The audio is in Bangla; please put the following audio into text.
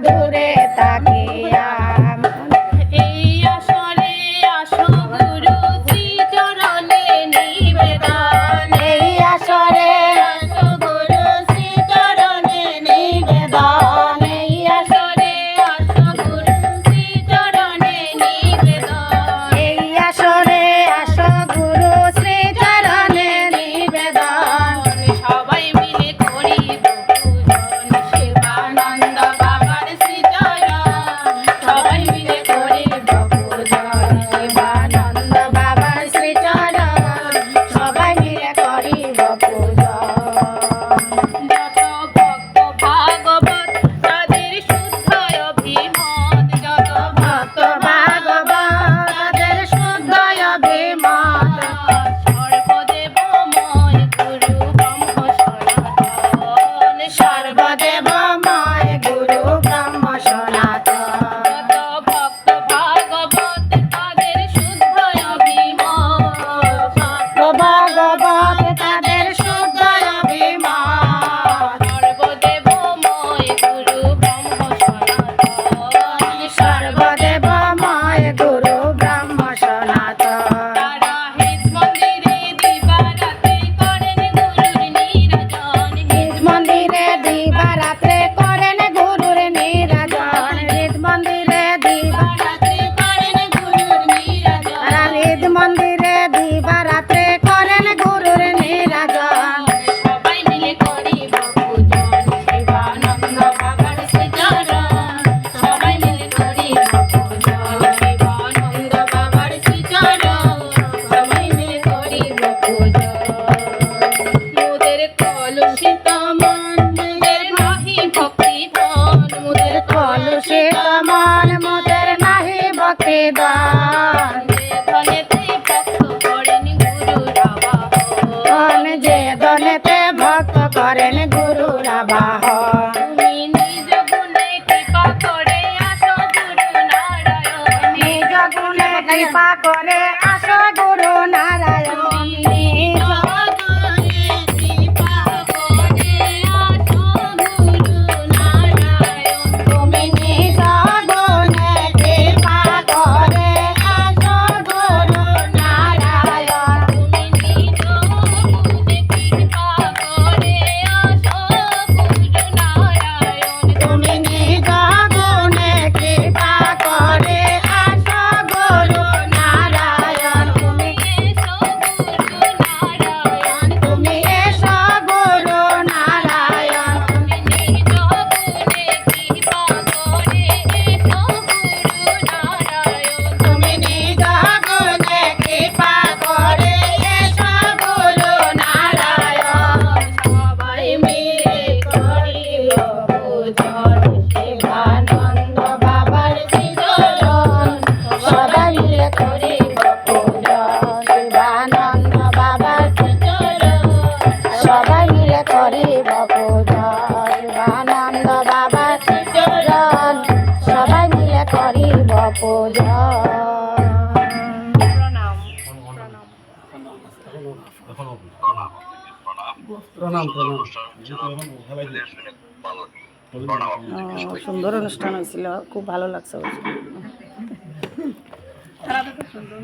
দূরে তাকিয়া এই আসরে আসো গুরু শ্রী চরণে নিবেদন এই আসরে আসো গুরু শ্রী চরণে নিবেদন এই আসরে আসো গুরু শ্রী চরণে নিবেদন এই আসরে আসো গুরু শ্রী চরণে নিবেদন সবাই মিলে করিব পূজন শিবানন্দ বাবার শ্রীচরণ সবাই মিলে করিব পূজন শিবানন্দ বাবার শ্রী চরণ সবাই মিলে করিব পূজন যত ভক্ত ভাগবত তাদের শুদ্ধ অভিমত যত ভক্ত ভক্ত ভাগবত তাদের শুদ্ধ অভিমত সর্বদেবময় গুরু ব্রহ্ম সনাতন সর্বদেবময় গুরু ব্রহ্ম সনাতন যত ভক্ত ভাগবত তাদের শুদ্ধ অভিমত ভক্ত ভাগবত তাদের শুদ্ধ অভিমত সর্বদেবময় গুরু ব্রহ্ম সনাতন সর্বদেবময় গুরু ব্রহ্ম সনাতন তারা হিত মন্দিরে দিবারাত্রি করেন গুরুর নিরাজন নিজ মন্দিরে দিবারাত্রে করেন গুরুর নিরাজন নিজ মন্দিরে দিবারাত্রি করেন গুরুর নিরাজন তারা নিজ মন্দিরে দিবারাত্রে করেন গুরুর নিরাজন সবাই মিলে করিব পূজন শিবানন্দ বাবার শ্রীচরণ সবাই মিলে করিব পূজন শিবানন্দ বাবার শ্রীচরণ সবাই মিলে করিব পূজন মোদের কলুষিত মন মোদের নাহি ভক্তি ধন মোদের কলুষিত মন মোদের নাহি ভক্তি দান ধনেতে ভক্ত করেন গুরুর আবাহন যে দলেতে ভক্ত করেন গুরুর আবাহন তুমি নিজ গুণে কৃপা করে আসো গুরু নারায়ণ নিজ গুণে কৃপা করে আসো গুরু নারায়ণ নিজ তুমি নিজ গুণে কৃপা করে আসো গুরু নারায়ণ তুমি নিজ গুণে কৃপা করে আসো গুরু নারায়ণ তুমি এসো গুরু নারায়ণ তুমি নিজ গুণে কৃপা করে এসো গুরু নারায়ণ সবাই মিলে করিব পূজন শিবানন্দ বাবার শ্রীচরণ সবাই মিলে করিব পূজন শিবানন্দ বাবার শ্রীচরণ সবাই মিলে করিব পূজন শিবানন্দ বাবার শ্রীচরণ সবাই মিলে করিব পূজন সুন্দর অনুষ্ঠান হয়েছিল খুব ভালো লাগছে